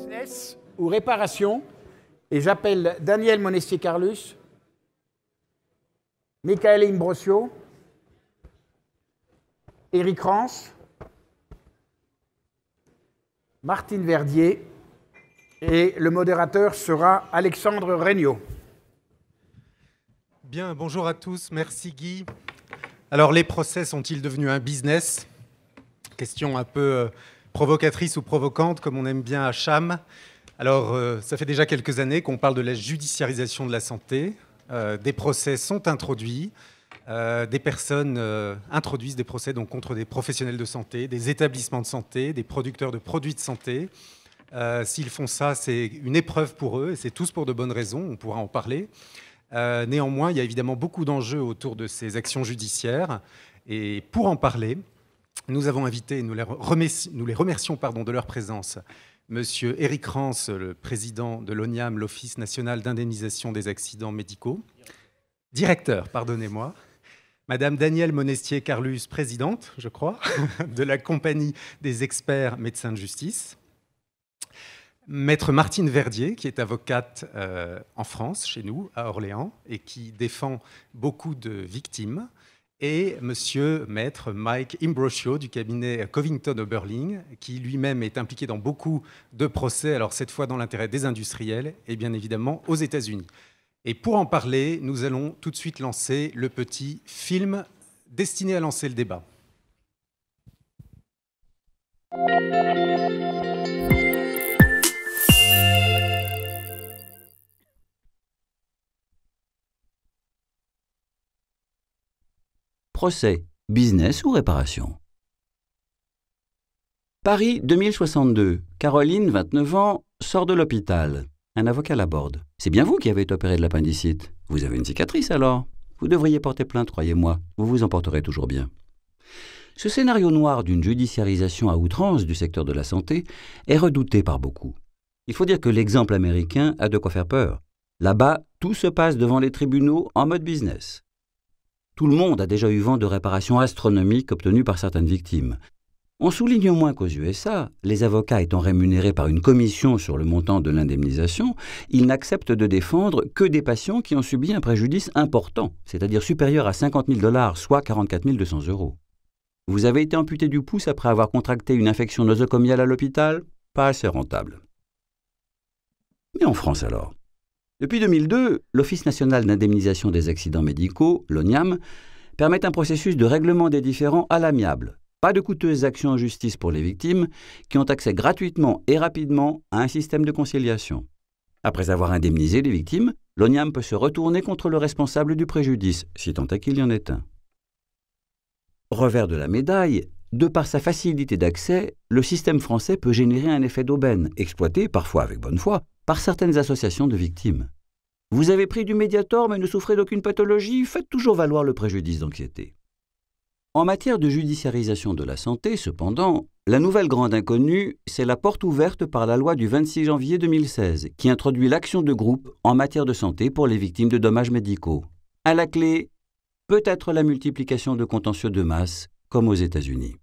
business ou réparation. Et j'appelle Daniel Monestier-Carlus, Michael Imbrosio, Éric Rance, Martine Verdier, et le modérateur sera Alexandre Regnault. Bien, bonjour à tous, merci Guy. Alors, les procès sont-ils devenus un business? Question un peu provocatrice ou provocante, comme on aime bien à Cham. Alors, ça fait déjà quelques années qu'on parle de la judiciarisation de la santé. Des procès sont introduits. Des personnes introduisent des procès donc, contre des professionnels de santé, des établissements de santé, des producteurs de produits de santé. S'ils font ça, c'est une épreuve pour eux, et c'est tous pour de bonnes raisons, on pourra en parler. Néanmoins, il y a évidemment beaucoup d'enjeux autour de ces actions judiciaires. Et pour en parler, nous avons invité, nous les remercions de leur présence, Monsieur Éric Rance, le président de l'ONIAM, l'Office national d'indemnisation des accidents médicaux. Directeur, pardonnez-moi. Madame Danielle Monestier-Carlus, présidente, je crois, de la compagnie des experts médecins de justice. Maître Martine Verdier, qui est avocate en France, chez nous, à Orléans, et qui défend beaucoup de victimes. Et monsieur maître Mike Imbrosio, du cabinet Covington Oberling, qui lui-même est impliqué dans beaucoup de procès, alors cette fois dans l'intérêt des industriels, et bien évidemment aux États-Unis. Et pour en parler, nous allons tout de suite lancer le petit film destiné à lancer le débat. Procès, business ou réparation? Paris 2062. Caroline, 29 ans, sort de l'hôpital. Un avocat l'aborde. C'est bien vous qui avez été opéré de l'appendicite. Vous avez une cicatrice alors? Vous devriez porter plainte, croyez-moi. Vous vous en porterez toujours bien. Ce scénario noir d'une judiciarisation à outrance du secteur de la santé est redouté par beaucoup. Il faut dire que l'exemple américain a de quoi faire peur. Là-bas, tout se passe devant les tribunaux en mode business. Tout le monde a déjà eu vent de réparations astronomiques obtenues par certaines victimes. On souligne au moins qu'aux USA, les avocats étant rémunérés par une commission sur le montant de l'indemnisation, ils n'acceptent de défendre que des patients qui ont subi un préjudice important, c'est-à-dire supérieur à 50 000 $, soit 44 200 €. Vous avez été amputé du pouce après avoir contracté une infection nosocomiale à l'hôpital? Pas assez rentable. Mais en France alors? Depuis 2002, l'Office national d'indemnisation des accidents médicaux, l'ONIAM, permet un processus de règlement des différends à l'amiable. Pas de coûteuses actions en justice pour les victimes qui ont accès gratuitement et rapidement à un système de conciliation. Après avoir indemnisé les victimes, l'ONIAM peut se retourner contre le responsable du préjudice, si tant est qu'il y en ait un. Revers de la médaille, de par sa facilité d'accès, le système français peut générer un effet d'aubaine, exploité, parfois avec bonne foi, par certaines associations de victimes. Vous avez pris du Mediator mais ne souffrez d'aucune pathologie, faites toujours valoir le préjudice d'anxiété. En matière de judiciarisation de la santé, cependant, la nouvelle grande inconnue, c'est la porte ouverte par la loi du 26 janvier 2016, qui introduit l'action de groupe en matière de santé pour les victimes de dommages médicaux. À la clé, peut-être la multiplication de contentieux de masse, comme aux États-Unis.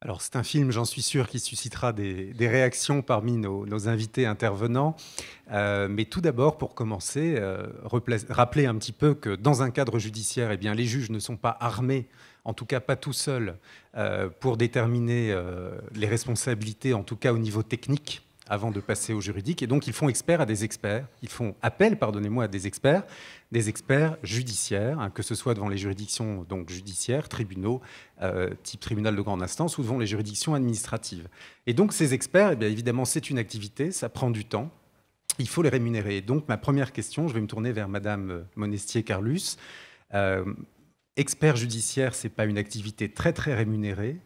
Alors, c'est un film, j'en suis sûr, qui suscitera des réactions parmi nos invités intervenants. Mais tout d'abord, pour commencer, rappeler un petit peu que dans un cadre judiciaire, eh bien, les juges ne sont pas armés, en tout cas pas tout seuls, pour déterminer les responsabilités, en tout cas au niveau technique, avant de passer au juridique. Et donc, ils font appel, à des experts judiciaires, hein, que ce soit devant les juridictions donc, judiciaires, tribunaux, type tribunal de grande instance, ou devant les juridictions administratives. Et donc, ces experts, eh bien, évidemment, c'est une activité, ça prend du temps, il faut les rémunérer. Donc, ma première question, je vais me tourner vers Madame Monestier-Carlus. Expert judiciaire, ce n'est pas une activité très, très rémunérée,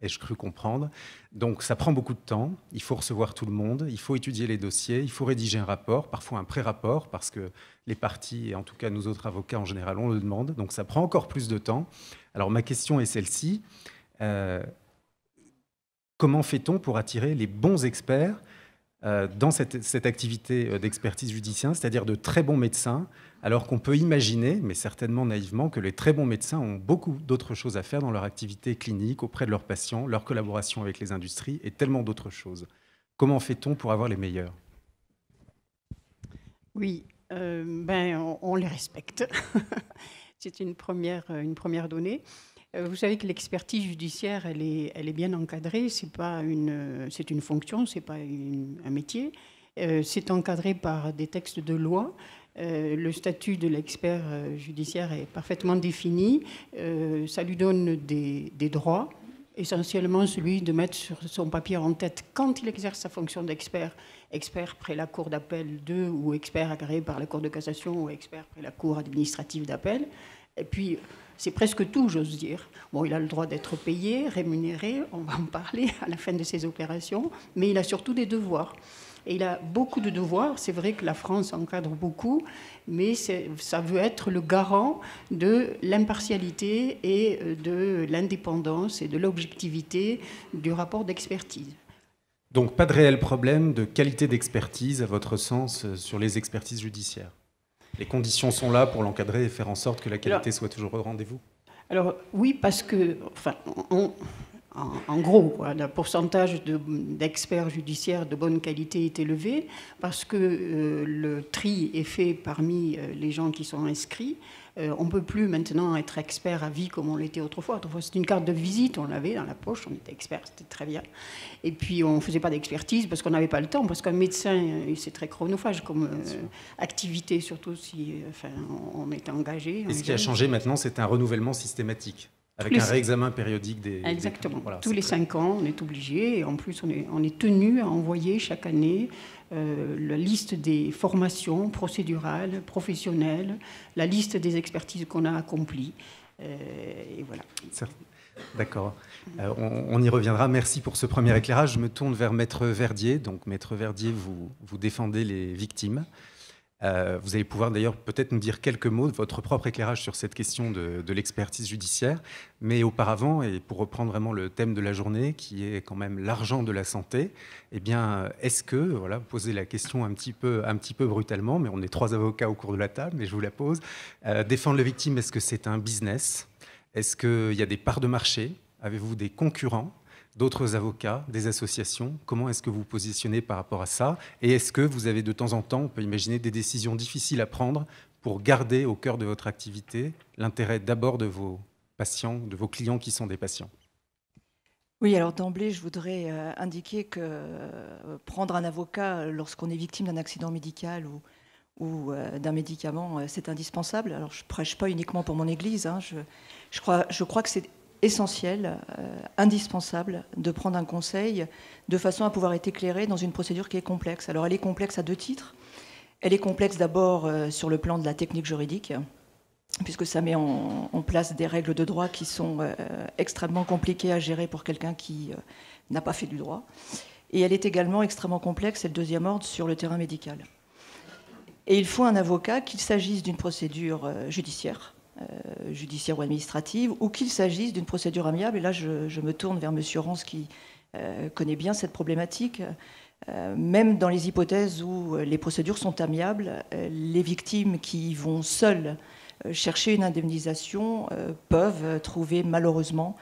ai-je cru comprendre. Donc, ça prend beaucoup de temps. Il faut recevoir tout le monde, il faut étudier les dossiers, il faut rédiger un rapport, parfois un pré-rapport, parce que les parties, et en tout cas nous autres avocats en général, on le demande. Donc, ça prend encore plus de temps. Alors, ma question est celle-ci. Comment fait-on pour attirer les bons experts dans cette activité d'expertise judiciaire, c'est-à-dire de très bons médecins, alors qu'on peut imaginer, mais certainement naïvement, que les très bons médecins ont beaucoup d'autres choses à faire dans leur activité clinique, auprès de leurs patients, leur collaboration avec les industries et tellement d'autres choses. Comment fait-on pour avoir les meilleurs ? Oui, on les respecte. C'est une première donnée. Vous savez que l'expertise judiciaire, elle est bien encadrée. C'est une fonction, c'est pas un métier. C'est encadré par des textes de loi. Le statut de l'expert judiciaire est parfaitement défini. Ça lui donne des droits, essentiellement celui de mettre sur son papier en tête, quand il exerce sa fonction d'expert, expert près la Cour d'appel 2 ou expert agréé par la Cour de cassation ou expert près la Cour administrative d'appel. Et puis, c'est presque tout, j'ose dire. Bon, il a le droit d'être payé, rémunéré, on va en parler à la fin de ses opérations, mais il a surtout des devoirs. Et il a beaucoup de devoirs. C'est vrai que la France encadre beaucoup, mais ça veut être le garant de l'impartialité et de l'indépendance et de l'objectivité du rapport d'expertise. Donc, pas de réel problème de qualité d'expertise, à votre sens, sur les expertises judiciaires. Les conditions sont là pour l'encadrer et faire en sorte que la qualité soit toujours au rendez-vous. Alors, oui, parce que, en gros, le pourcentage d'experts judiciaires de bonne qualité est élevé parce que le tri est fait parmi les gens qui sont inscrits. On ne peut plus maintenant être expert à vie comme on l'était autrefois. Autrefois, c'était une carte de visite, on l'avait dans la poche, on était expert, c'était très bien. Et puis, on ne faisait pas d'expertise parce qu'on n'avait pas le temps, parce qu'un médecin, c'est très chronophage comme activité, surtout si on est engagé. Et ce qui a changé maintenant, c'est un renouvellement systématique, avec un réexamen périodique des... Exactement. Voilà, tous les 5 ans, on est obligé, et en plus, on est tenu à envoyer chaque année la liste des formations procédurales, professionnelles, la liste des expertises qu'on a accomplies. Et voilà. D'accord. On y reviendra. Merci pour ce premier éclairage. Je me tourne vers Maître Verdier. Donc, Maître Verdier, vous défendez les victimes. Vous allez pouvoir d'ailleurs peut-être nous dire quelques mots de votre propre éclairage sur cette question de l'expertise judiciaire. Mais auparavant, et pour reprendre vraiment le thème de la journée, qui est quand même l'argent de la santé, eh bien, est-ce que, voilà, poser la question un petit peu brutalement, mais on est 3 avocats au cours de la table, mais je vous la pose. Défendre les victimes, est-ce que c'est un business ? Est-ce qu'il y a des parts de marché ? Avez-vous des concurrents ? D'autres avocats, des associations, comment est-ce que vous vous positionnez par rapport à ça ? Et est-ce que vous avez de temps en temps, on peut imaginer, des décisions difficiles à prendre pour garder au cœur de votre activité l'intérêt d'abord de vos patients, de vos clients qui sont des patients ? Oui, alors d'emblée, je voudrais indiquer que prendre un avocat lorsqu'on est victime d'un accident médical ou d'un médicament, c'est indispensable. Alors je ne prêche pas uniquement pour mon Église, hein. Je crois que c'est essentiel, indispensable de prendre un conseil de façon à pouvoir être éclairé dans une procédure qui est complexe. Alors elle est complexe à 2 titres. Elle est complexe d'abord sur le plan de la technique juridique, puisque ça met en place des règles de droit qui sont extrêmement compliquées à gérer pour quelqu'un qui n'a pas fait du droit. Et elle est également extrêmement complexe, c'est le 2e ordre, sur le terrain médical. Et il faut un avocat, qu'il s'agisse d'une procédure judiciaire ou administrative, ou qu'il s'agisse d'une procédure amiable. Et là, je me tourne vers M. Rance qui connaît bien cette problématique. Même dans les hypothèses où les procédures sont amiables, les victimes qui vont seules chercher une indemnisation peuvent trouver malheureusement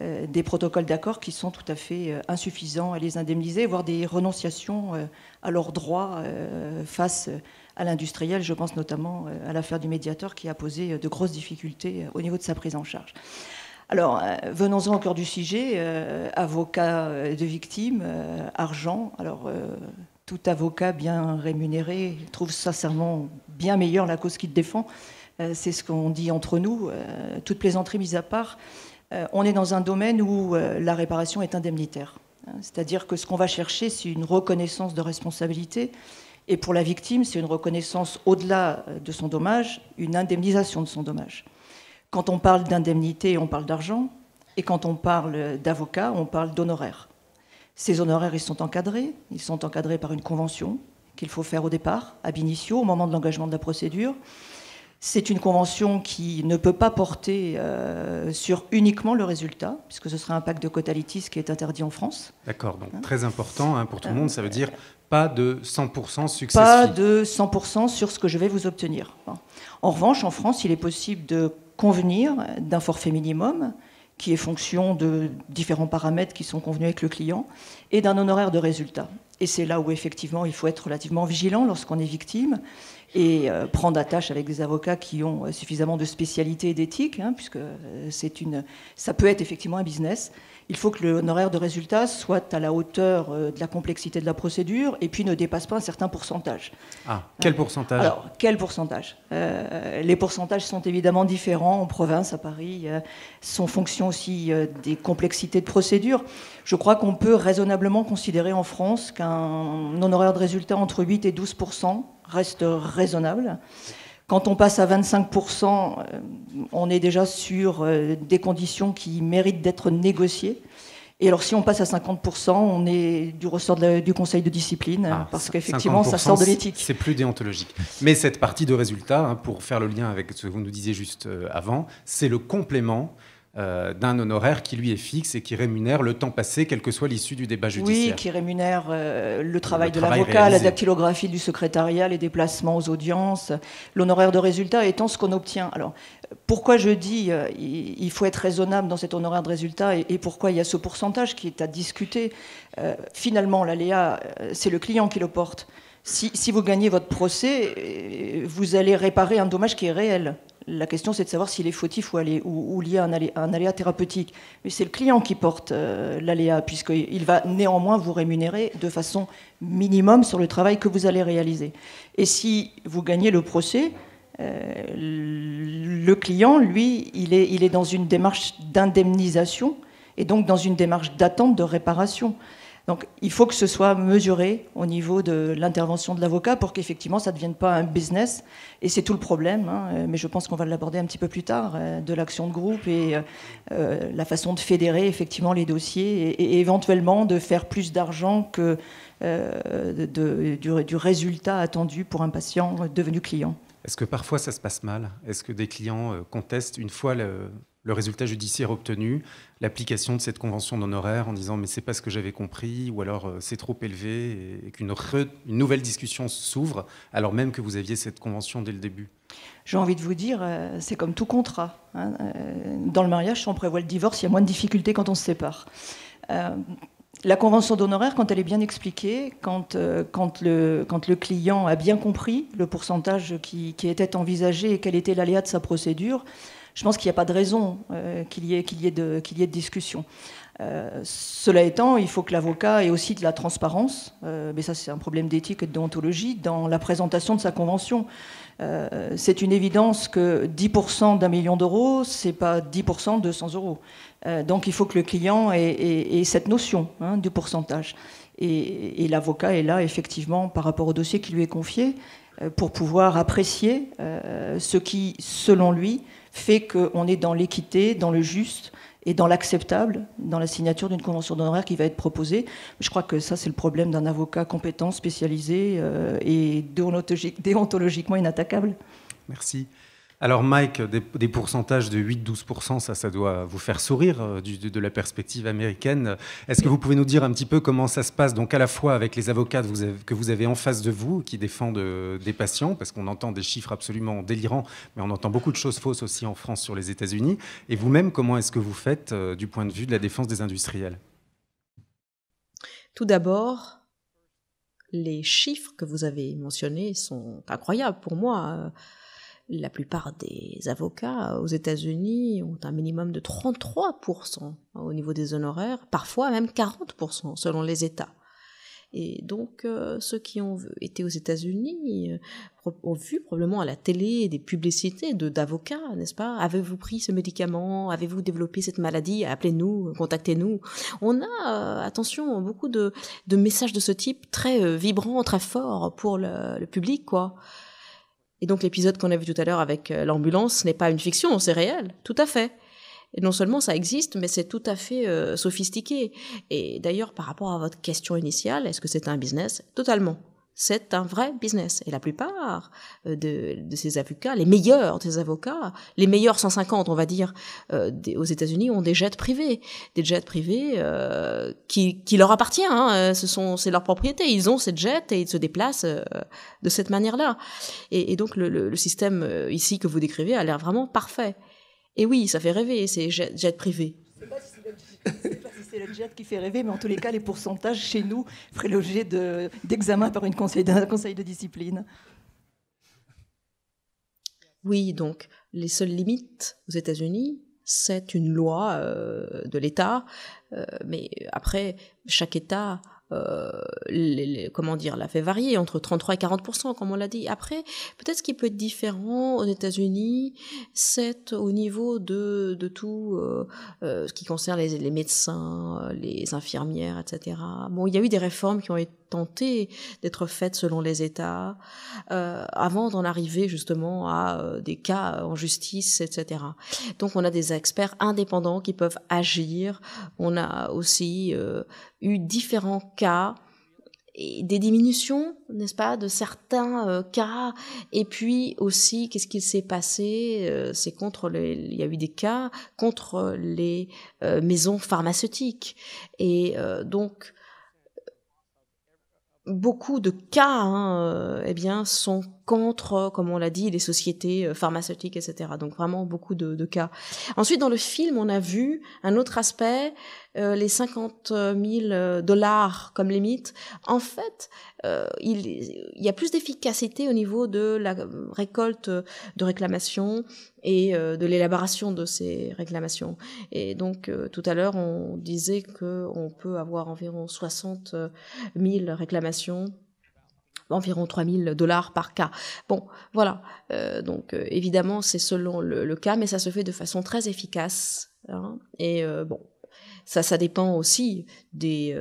des protocoles d'accord qui sont tout à fait insuffisants à les indemniser, voire des renonciations à leurs droits face à l'industriel. Je pense notamment à l'affaire du médiateur qui a posé de grosses difficultés au niveau de sa prise en charge. Alors, venons-en au cœur du sujet, avocat de victime, argent. Alors, tout avocat bien rémunéré trouve sincèrement bien meilleure la cause qu'il défend. C'est ce qu'on dit entre nous, toute plaisanterie mise à part. On est dans un domaine où la réparation est indemnitaire. C'est-à-dire que ce qu'on va chercher, c'est une reconnaissance de responsabilité. Et pour la victime, c'est une reconnaissance au-delà de son dommage, une indemnisation de son dommage. Quand on parle d'indemnité, on parle d'argent. Et quand on parle d'avocat, on parle d'honoraires. Ces honoraires, ils sont encadrés. Ils sont encadrés par une convention qu'il faut faire au départ, ab initio, au moment de l'engagement de la procédure. C'est une convention qui ne peut pas porter sur uniquement le résultat, puisque ce serait un pacte de quota litis qui est interdit en France. D'accord, donc très important pour tout le monde, ça veut dire pas de 100% success Pas fee. de 100% sur ce que je vais vous obtenir. En revanche, en France, il est possible de convenir d'un forfait minimum qui est fonction de différents paramètres qui sont convenus avec le client et d'un honoraire de résultat. Et c'est là où effectivement il faut être relativement vigilant lorsqu'on est victime et prendre attache avec des avocats qui ont suffisamment de spécialité et d'éthique, puisque ça peut être effectivement un business. Il faut que l'honoraire de résultat soit à la hauteur de la complexité de la procédure et puis ne dépasse pas un certain pourcentage. Ah, quel pourcentage? Alors, quel pourcentage? Les pourcentages sont évidemment différents en province, à Paris, sont fonction aussi des complexités de procédure. Je crois qu'on peut raisonnablement considérer en France qu'un honoraire de résultat entre 8 et 12% reste raisonnable. Quand on passe à 25%, on est déjà sur des conditions qui méritent d'être négociées. Et alors, si on passe à 50%, on est du ressort du conseil de discipline, parce qu'effectivement, ça sort de l'éthique. C'est plus déontologique. Mais cette partie de résultat, pour faire le lien avec ce que vous nous disiez juste avant, c'est le complément d'un honoraire qui lui est fixe et qui rémunère le temps passé, quelle que soit l'issue du débat judiciaire. Oui, qui rémunère le travail de l'avocat, la dactylographie du secrétariat, les déplacements aux audiences, l'honoraire de résultat étant ce qu'on obtient. Alors, pourquoi je dis il faut être raisonnable dans cet honoraire de résultat et pourquoi il y a ce pourcentage qui est à discuter. Finalement, l'aléa, c'est le client qui le porte. Si vous gagnez votre procès, vous allez réparer un dommage qui est réel. La question, c'est de savoir s'il est fautif ou lié à un aléa thérapeutique. Mais c'est le client qui porte l'aléa, puisqu'il va néanmoins vous rémunérer de façon minimum sur le travail que vous allez réaliser. Et si vous gagnez le procès, le client, lui, il est dans une démarche d'indemnisation et donc dans une démarche d'attente de réparation. Donc il faut que ce soit mesuré au niveau de l'intervention de l'avocat pour qu'effectivement ça ne devienne pas un business. Et c'est tout le problème, mais je pense qu'on va l'aborder un petit peu plus tard, de l'action de groupe et la façon de fédérer effectivement les dossiers et éventuellement de faire plus d'argent que du résultat attendu pour un patient devenu client. Est-ce que parfois ça se passe mal? Est-ce que des clients contestent une fois le résultat judiciaire obtenu, l'application de cette convention d'honoraires en disant mais c'est pas ce que j'avais compris, ou alors c'est trop élevé, et qu'une nouvelle discussion s'ouvre alors même que vous aviez cette convention dès le début? J'ai envie de vous dire, c'est comme tout contrat. Dans le mariage, si on prévoit le divorce, il y a moins de difficultés quand on se sépare. La convention d'honoraires, quand elle est bien expliquée, quand le client a bien compris le pourcentage qui était envisagé et quel était l'aléa de sa procédure, je pense qu'il n'y a pas de raison qu'il y ait de discussion. Cela étant, il faut que l'avocat ait aussi de la transparence, mais ça c'est un problème d'éthique et de déontologie, dans la présentation de sa convention. C'est une évidence que 10% d'1 million d'euros, c'est pas 10% de 100 euros. Donc il faut que le client ait cette notion du pourcentage. Et l'avocat est là, effectivement, par rapport au dossier qui lui est confié, pour pouvoir apprécier ce qui, selon lui, fait qu'on est dans l'équité, dans le juste et dans l'acceptable, dans la signature d'une convention d'honoraires qui va être proposée. Je crois que ça, c'est le problème d'un avocat compétent, spécialisé et déontologiquement inattaquable. Merci. Alors Mike, des pourcentages de 8-12%, ça doit vous faire sourire de la perspective américaine. Est-ce que vous pouvez nous dire un petit peu comment ça se passe, donc à la fois avec les avocats que vous avez en face de vous, qui défendent des patients, parce qu'on entend des chiffres absolument délirants, mais on entend beaucoup de choses fausses aussi en France sur les États-Unis, et vous-même, comment est-ce que vous faites du point de vue de la défense des industriels? Tout d'abord, les chiffres que vous avez mentionnés sont incroyables pour moi. La plupart des avocats aux États-Unis ont un minimum de 33% au niveau des honoraires, parfois même 40% selon les États. Et donc, ceux qui ont été aux États-Unis ont vu probablement à la télé des publicités d'avocats, n'est-ce pas? Avez-vous pris ce médicament? Avez-vous développé cette maladie? Appelez-nous, contactez-nous. On a, attention, beaucoup de messages de ce type très vibrants, très forts pour le public, quoi. Et donc l'épisode qu'on a vu tout à l'heure avec l'ambulance n'est pas une fiction, c'est réel, tout à fait. Et non seulement ça existe, mais c'est tout à fait sophistiqué. Et d'ailleurs, par rapport à votre question initiale, est-ce que c'est un business? Totalement. C'est un vrai business. Et la plupart de ces avocats, les meilleurs des avocats, les meilleurs 150, on va dire, aux États-Unis, ont des jets privés. Des jets privés qui leur appartiennent. Hein, c'est leur propriété. Ils ont ces jets et ils se déplacent de cette manière-là. Et donc, le système ici que vous décrivez a l'air vraiment parfait. Et oui, ça fait rêver, ces jets privés. Je ne sais pas si c'est le jet qui fait rêver, mais en tous les cas, les pourcentages chez nous feraient l'objet d'examen par un conseil de discipline. Oui, donc les seules limites aux États-Unis, c'est une loi de l'État, mais après, chaque État comment dire, l'a fait varier entre 33 et 40%, comme on l'a dit. Après, peut-être ce qui peut être différent aux États-Unis, c'est au niveau de tout ce qui concerne les médecins, les infirmières, etc. Bon, il y a eu des réformes qui ont été tentées d'être faites selon les États, avant d'en arriver justement à des cas en justice, etc. Donc, on a des experts indépendants qui peuvent agir. On a aussi eu différents cas et des diminutions, n'est-ce pas, de certains cas. Et puis aussi, qu'est-ce qui s'est passé? C'est il y a eu des cas contre les maisons pharmaceutiques. Et donc, beaucoup de cas, eh bien, sont contre, comme on l'a dit, les sociétés pharmaceutiques, etc. Donc vraiment beaucoup de cas. Ensuite, dans le film, on a vu un autre aspect, les 50 000 $ comme limite. En fait, il y a plus d'efficacité au niveau de la récolte de réclamations et de l'élaboration de ces réclamations. Et donc, tout à l'heure, on disait qu'on peut avoir environ 60 000 réclamations, environ 3 000 $ par cas. Bon, voilà. Donc, évidemment, c'est selon le cas, mais ça se fait de façon très efficace. Hein, et bon, ça dépend aussi des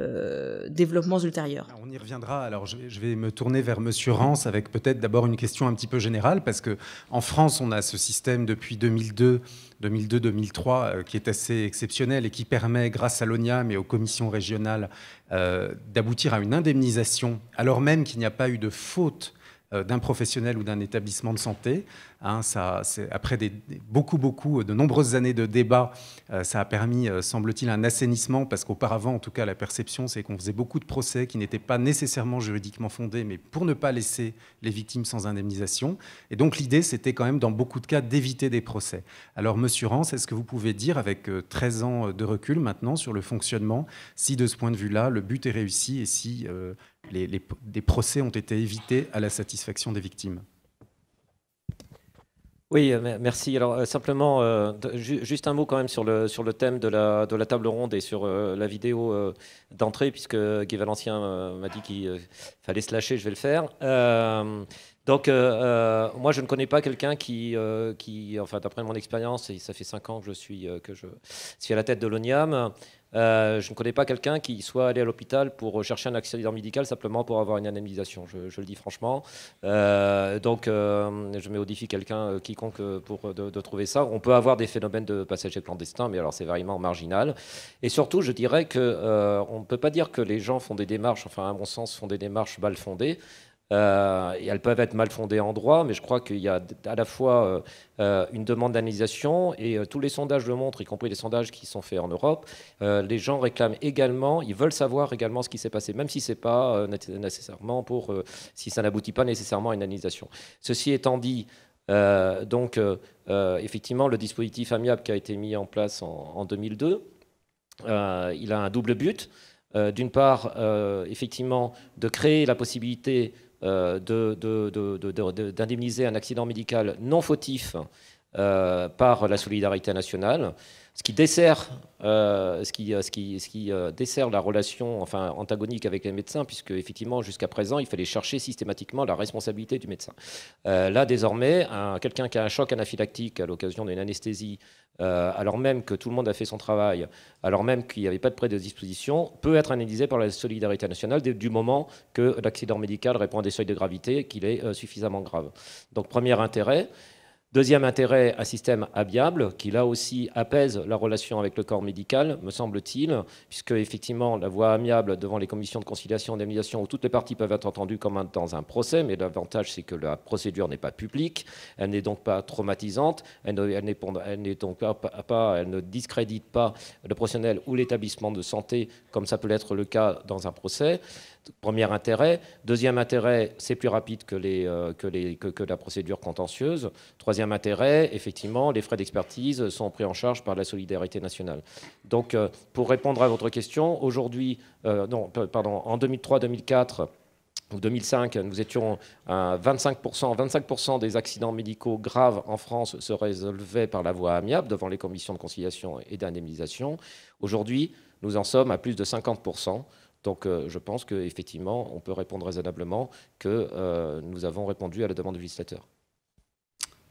développements ultérieurs. On y reviendra. Alors, je vais me tourner vers Monsieur Rance avec peut-être d'abord une question un petit peu générale, parce qu'en France, on a ce système depuis 2002-2003 qui est assez exceptionnel et qui permet, grâce à l'ONIAM et aux commissions régionales, d'aboutir à une indemnisation, alors même qu'il n'y a pas eu de faute d'un professionnel ou d'un établissement de santé. Hein, après de nombreuses années de débats, ça a permis, semble-t-il, un assainissement, parce qu'auparavant, en tout cas, la perception, c'est qu'on faisait beaucoup de procès qui n'étaient pas nécessairement juridiquement fondés, mais pour ne pas laisser les victimes sans indemnisation. Et donc, l'idée, c'était quand même, dans beaucoup de cas, d'éviter des procès. Alors, Monsieur Rance, est-ce que vous pouvez dire, avec 13 ans de recul maintenant sur le fonctionnement, si de ce point de vue-là, le but est réussi et si des procès ont été évités à la satisfaction des victimes? Oui, merci. Alors simplement, juste un mot quand même sur le thème de la table ronde et sur la vidéo d'entrée, puisque Guy Valencien m'a dit qu'il fallait se lâcher, je vais le faire. Donc, moi, je ne connais pas quelqu'un qui enfin, d'après mon expérience, et ça fait 5 ans que je suis à la tête de l'ONIAM, je ne connais pas quelqu'un qui soit allé à l'hôpital pour chercher un accident médical simplement pour avoir une indemnisation, je le dis franchement. Donc, je mets au défi quiconque de trouver ça. On peut avoir des phénomènes de passagers clandestins, mais alors c'est vraiment marginal. Et surtout, je dirais qu'on ne peut pas dire que les gens font des démarches, enfin à mon sens, font des démarches mal fondées. Et elles peuvent être mal fondées en droit, mais je crois qu'il y a à la fois une demande d'indemnisation et tous les sondages le montrent, y compris les sondages qui sont faits en Europe. Les gens réclament également, ils veulent savoir également ce qui s'est passé, même si c'est pas nécessairement si ça n'aboutit pas nécessairement à une indemnisation. Ceci étant dit, effectivement, le dispositif amiable qui a été mis en place en 2002, il a un double but. D'une part, effectivement, de créer la possibilité d'indemniser un accident médical non fautif par la solidarité nationale, ce qui dessert la relation antagonique avec les médecins, puisque effectivement jusqu'à présent il fallait chercher systématiquement la responsabilité du médecin. Là désormais, quelqu'un qui a un choc anaphylactique à l'occasion d'une anesthésie, alors même que tout le monde a fait son travail, alors même qu'il n'y avait pas de prédisposition, peut être indemnisé par la solidarité nationale du moment que l'accident médical répond à des seuils de gravité, qu'il est suffisamment grave. Donc premier intérêt. Deuxième intérêt, un système amiable qui, là aussi, apaise la relation avec le corps médical, me semble-t-il, puisque, effectivement, la voie amiable devant les commissions de conciliation et d'indemnisation où toutes les parties peuvent être entendues comme dans un procès, mais l'avantage, c'est que la procédure n'est pas publique, elle n'est donc pas traumatisante, elle ne discrédite pas le professionnel ou l'établissement de santé, comme ça peut l'être le cas dans un procès. Premier intérêt. Deuxième intérêt, c'est plus rapide que la procédure contentieuse. Troisième intérêt, effectivement, les frais d'expertise sont pris en charge par la solidarité nationale. Donc, pour répondre à votre question, aujourd'hui, en 2003-2004, ou 2005, nous étions à 25% des accidents médicaux graves en France se résolvaient par la voie amiable devant les commissions de conciliation et d'indemnisation. Aujourd'hui, nous en sommes à plus de 50%. Donc je pense qu'effectivement, on peut répondre raisonnablement que nous avons répondu à la demande du législateur.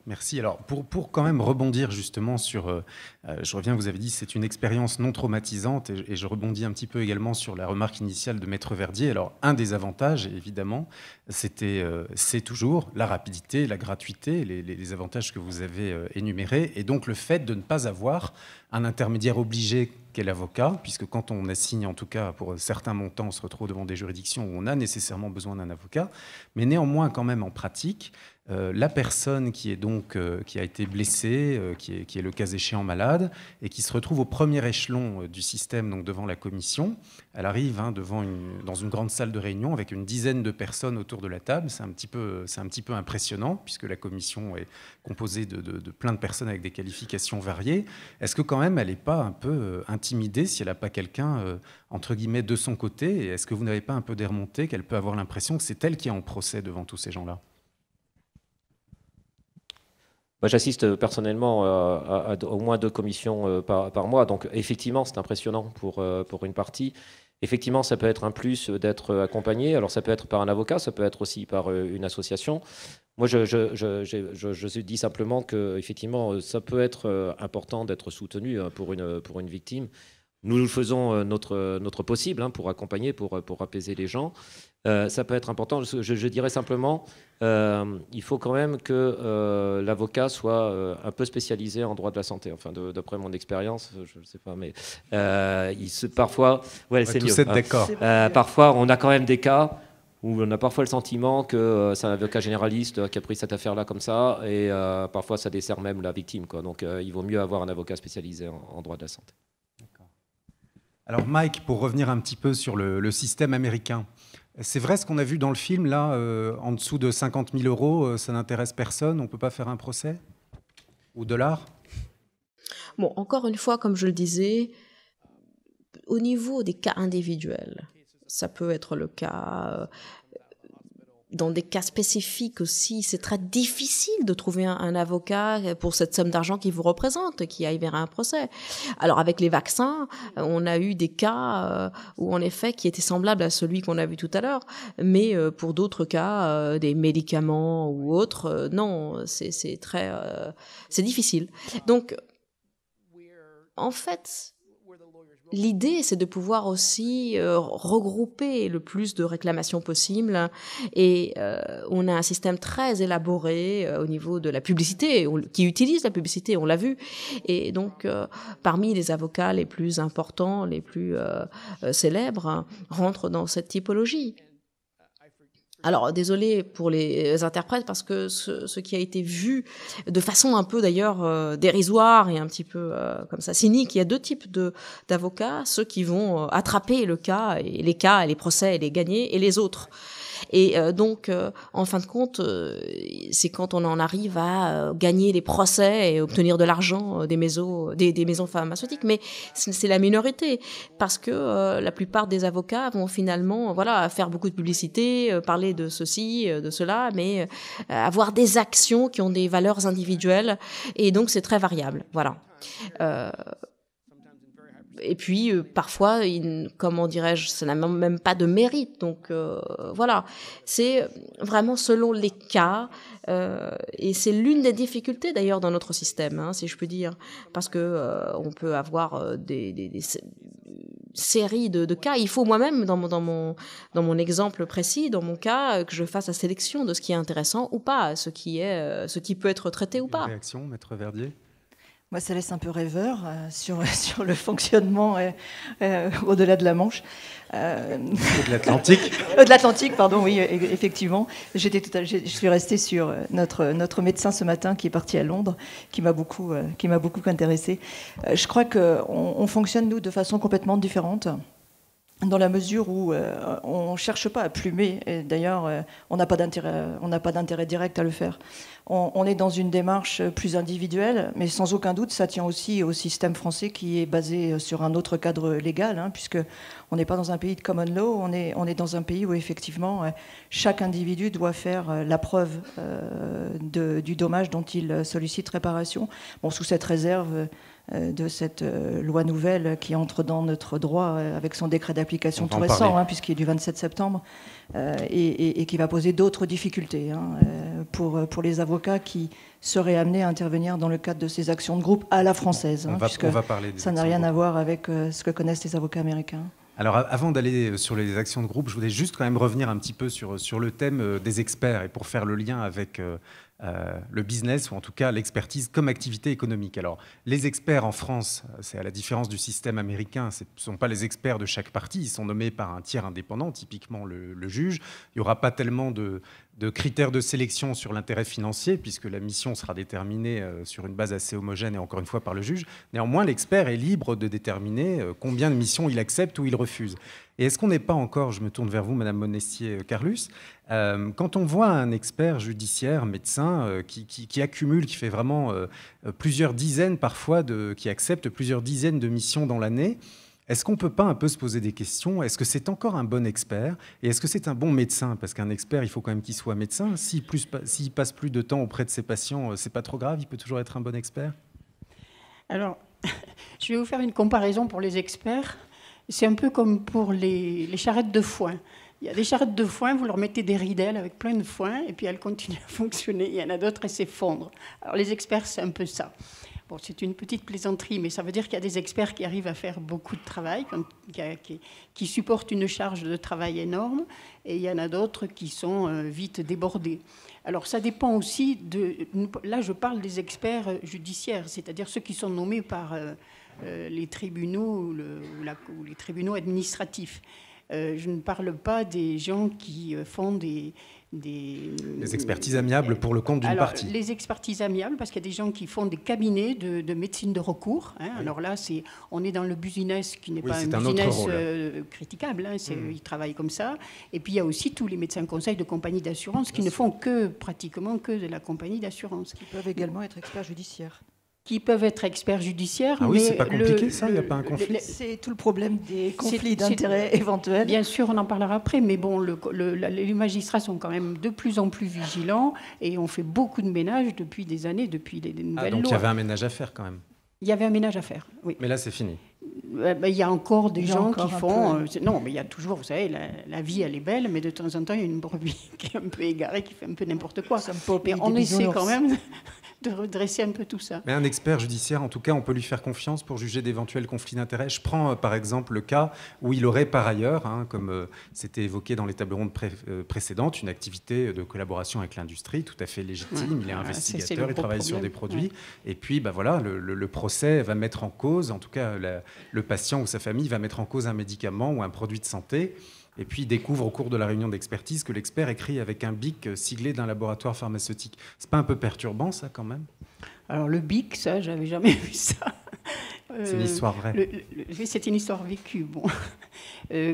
Merci. Alors, pour quand même rebondir justement sur... je reviens, vous avez dit c'est une expérience non traumatisante et je rebondis un petit peu également sur la remarque initiale de Maître Verdier. Alors, un des avantages, évidemment, c'est toujours la rapidité, la gratuité, les avantages que vous avez énumérés, et donc le fait de ne pas avoir un intermédiaire obligé qu'est l'avocat, puisque quand on assigne, en tout cas pour certains montants, on se retrouve devant des juridictions où on a nécessairement besoin d'un avocat, mais néanmoins quand même en pratique, la personne qui a été blessée, qui est le cas échéant malade, et qui se retrouve au premier échelon du système, donc devant la commission, elle arrive dans une grande salle de réunion avec une dizaine de personnes autour de la table. C'est un petit peu impressionnant, puisque la commission est composée de plein de personnes avec des qualifications variées. Est-ce que quand même elle n'est pas un peu intimidée si elle n'a pas quelqu'un, entre guillemets, de son côté? Et est-ce que vous n'avez pas un peu des remontées qu'elle peut avoir l'impression que c'est elle qui est en procès devant tous ces gens-là? J'assiste personnellement à au moins 2 commissions par mois, donc effectivement c'est impressionnant pour une partie. Effectivement, ça peut être un plus d'être accompagné. Alors ça peut être par un avocat, ça peut être aussi par une association. Moi, je dis simplement que effectivement, ça peut être important d'être soutenu pour une victime. Nous faisons notre possible pour accompagner, pour apaiser les gens. Ça peut être important. Je dirais simplement, il faut quand même que l'avocat soit un peu spécialisé en droit de la santé. Enfin, d'après mon expérience, je ne sais pas, mais parfois, ouais, c'est mieux. D'accord. Parfois, on a quand même des cas où on a parfois le sentiment que c'est un avocat généraliste qui a pris cette affaire-là comme ça, et parfois ça dessert même la victime, quoi. Donc, il vaut mieux avoir un avocat spécialisé en droit de la santé. Alors Mike, pour revenir un petit peu sur le système américain, c'est vrai ce qu'on a vu dans le film, là, en dessous de 50 000 €, ça n'intéresse personne, on ne peut pas faire un procès? Ou $? Bon, encore une fois, comme je le disais, au niveau des cas individuels, ça peut être le cas... Dans des cas spécifiques aussi, c'est très difficile de trouver un avocat pour cette somme d'argent qui vous représente, qui aille vers un procès. Alors avec les vaccins, on a eu des cas où en effet qui étaient semblables à celui qu'on a vu tout à l'heure, mais pour d'autres cas, des médicaments ou autres, non, c'est difficile. Donc en fait, l'idée, c'est de pouvoir aussi regrouper le plus de réclamations possible, et on a un système très élaboré au niveau de la publicité, qui utilise la publicité, on l'a vu, et donc parmi les avocats les plus importants, les plus célèbres, rentrent dans cette typologie. Alors, désolé pour les interprètes, parce que ce qui a été vu de façon un peu d'ailleurs dérisoire et un petit peu comme ça cynique, il y a 2 types d'avocats, ceux qui vont attraper le cas, et les procès et les gagner, et les autres. Et donc, en fin de compte, c'est quand on en arrive à gagner les procès et obtenir de l'argent des maisons pharmaceutiques, mais c'est la minorité, parce que la plupart des avocats vont finalement, voilà, faire beaucoup de publicité, parler de ceci, de cela, mais avoir des actions qui ont des valeurs individuelles, et donc c'est très variable, voilà. Et puis, parfois, comment dirais-je, ça n'a même pas de mérite. Donc, voilà. C'est vraiment selon les cas. Et c'est l'une des difficultés, d'ailleurs, dans notre système, si je peux dire. Parce que on peut avoir série de cas. Il faut moi-même, dans mon exemple précis, dans mon cas, que je fasse la sélection de ce qui est intéressant ou pas, ce qui peut être traité ou pas. Réaction, Maître Verdier? Moi, ça laisse un peu rêveur sur le fonctionnement au-delà de la Manche. De l'Atlantique. De l'Atlantique, pardon, oui, effectivement. Je suis restée sur notre médecin ce matin qui est parti à Londres, qui m'a beaucoup intéressée. Je crois qu'on fonctionne, nous, de façon complètement différente, dans la mesure où on ne cherche pas à plumer. Et d'ailleurs, on n'a pas d'intérêt direct à le faire. On est dans une démarche plus individuelle, mais sans aucun doute, ça tient aussi au système français qui est basé sur un autre cadre légal, hein, puisque on n'est pas dans un pays de common law, on est dans un pays où effectivement chaque individu doit faire la preuve du dommage dont il sollicite réparation. Bon, sous cette réserve de cette loi nouvelle qui entre dans notre droit avec son décret d'application tout récent, hein, puisqu'il est du 27 septembre, et qui va poser d'autres difficultés pour les avocats qui seraient amenés à intervenir dans le cadre de ces actions de groupe à la française. On va parler des ça n'a rien à voir avec ce que connaissent les avocats américains. Alors, avant d'aller sur les actions de groupe, je voulais juste quand même revenir un petit peu sur le thème des experts, et pour faire le lien avec le business, ou en tout cas l'expertise comme activité économique. Alors, les experts en France, c'est à la différence du système américain, ce ne sont pas les experts de chaque partie, ils sont nommés par un tiers indépendant, typiquement le juge. Il n'y aura pas tellement de critères de sélection sur l'intérêt financier, puisque la mission sera déterminée sur une base assez homogène, et encore une fois par le juge. Néanmoins, l'expert est libre de déterminer combien de missions il accepte ou il refuse. Et est-ce qu'on n'est pas encore, je me tourne vers vous, Madame Monestier-Carlus, quand on voit un expert judiciaire, médecin, qui accumule, qui fait vraiment plusieurs dizaines parfois, qui accepte plusieurs dizaines de missions dans l'année, est-ce qu'on ne peut pas un peu se poser des questions? Est-ce que c'est encore un bon expert? Et est-ce que c'est un bon médecin? Parce qu'un expert, il faut quand même qu'il soit médecin. S'il passe plus de temps auprès de ses patients, c'est pas trop grave, il peut toujours être un bon expert? Alors, je vais vous faire une comparaison pour les experts. C'est un peu comme pour les charrettes de foin. Il y a des charrettes de foin, vous leur mettez des ridelles avec plein de foin, et puis elles continuent à fonctionner. Il y en a d'autres, elles s'effondrent. Alors les experts, c'est un peu ça. Bon, c'est une petite plaisanterie, mais ça veut dire qu'il y a des experts qui arrivent à faire beaucoup de travail, qui supportent une charge de travail énorme, et il y en a d'autres qui sont vite débordés. Alors ça dépend aussi là, je parle des experts judiciaires, c'est-à-dire ceux qui sont nommés par les tribunaux ou les tribunaux administratifs. Je ne parle pas des gens qui font des expertises amiables pour le compte d'une partie. Les expertises amiables, parce qu'il y a des gens qui font des cabinets de médecine de recours. Hein. Oui. Alors là, on est dans le business qui n'est pas un business critiquable. Hein. Ils travaillent comme ça. Et puis il y a aussi tous les médecins conseils de compagnies d'assurance qui ne font pratiquement que de la compagnie d'assurance. Qui peuvent également être experts judiciaires. Qui peuvent être experts judiciaires. Ah oui, c'est pas compliqué ça, il n'y a pas un conflit. C'est tout le problème des conflits d'intérêts éventuels. Bien sûr, on en parlera après, mais bon, les magistrats sont quand même de plus en plus vigilants et on fait beaucoup de ménage depuis des années, depuis les nouvelles lois. Donc il y avait un ménage à faire quand même. Il y avait un ménage à faire, oui. Mais là, c'est fini. Il y a encore des gens qui font... non, mais il y a toujours, vous savez, la vie, elle est belle, mais de temps en temps, il y a une brebis qui est un peu égarée, qui fait un peu n'importe quoi. Mais on essaie quand même de redresser un peu tout ça. Mais un expert judiciaire, en tout cas, on peut lui faire confiance pour juger d'éventuels conflits d'intérêts. Je prends par exemple le cas où il aurait par ailleurs, comme c'était évoqué dans les tables rondes précédentes, une activité de collaboration avec l'industrie tout à fait légitime. Il est investigateur, il travaille sur des produits. Ouais. Et puis, voilà, le procès va mettre en cause, en tout cas, le patient ou sa famille va mettre en cause un médicament ou un produit de santé. Et puis, il découvre au cours de la réunion d'expertise que l'expert écrit avec un BIC siglé d'un laboratoire pharmaceutique. C'est pas un peu perturbant, ça, quand même? Alors, le BIC, ça, j'avais jamais vu ça. C'est une histoire vraie. C'est une histoire vécue. Bon.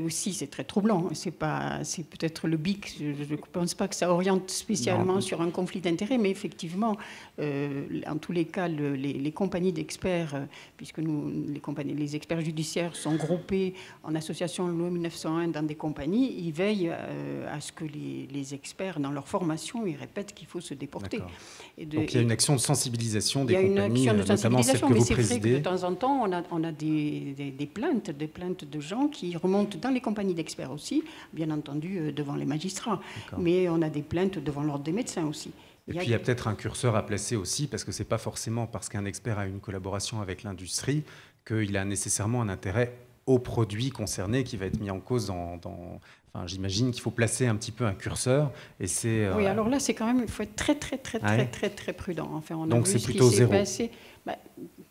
Aussi, c'est très troublant. C'est peut-être le BIC. Je ne pense pas que ça oriente spécialement sur un conflit d'intérêts, mais effectivement, en tous les cas, les compagnies d'experts, puisque les experts judiciaires sont groupés en association loi 1901 dans des compagnies, ils veillent à ce que les experts, dans leur formation, ils répètent qu'il faut se déporter. Donc il y a une action de sensibilisation des compagnies, il y a une action de notamment celle que vous présidez. Mais c'est vrai que de temps en temps, on a des plaintes de gens qui remontent dans les compagnies d'experts aussi, bien entendu devant les magistrats. Mais on a des plaintes devant l'ordre des médecins aussi. Et puis il y a peut-être un curseur à placer aussi, parce que ce n'est pas forcément parce qu'un expert a une collaboration avec l'industrie qu'il a nécessairement un intérêt au produit concerné qui va être mis en cause Enfin, j'imagine qu'il faut placer un petit peu un curseur. Et c'est, Oui, alors là, c'est quand même, il faut être très prudent. Enfin, on a donc vu c'est ce qui plutôt s'est zéro. passé.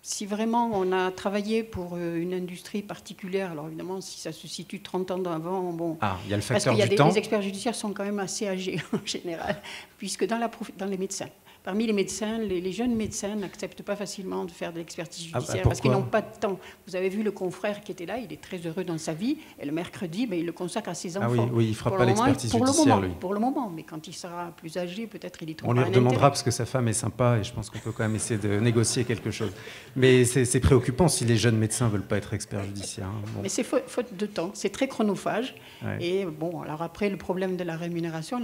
Si vraiment on a travaillé pour une industrie particulière, alors évidemment, si ça se situe 30 ans d'avant, bon... Il y a le parce facteur qu'il y a du temps. les experts judiciaires sont quand même assez âgés en général, puisque dans les médecins, parmi les médecins, les jeunes médecins n'acceptent pas facilement de faire de l'expertise judiciaire parce qu'ils n'ont pas de temps. Vous avez vu le confrère qui était là, il est très heureux dans sa vie, et le mercredi, il le consacre à ses enfants. Oui, il ne fera pas l'expertise judiciaire, lui. Pour le moment, mais quand il sera plus âgé, peut-être il y trouvera On lui un redemandera intérêt. parce que sa femme est sympa et je pense qu'on peut quand même essayer de négocier quelque chose. Mais c'est préoccupant si les jeunes médecins ne veulent pas être experts judiciaires. Bon. Mais c'est faute de temps, c'est très chronophage. Ouais. Et bon, alors après, le problème de la rémunération,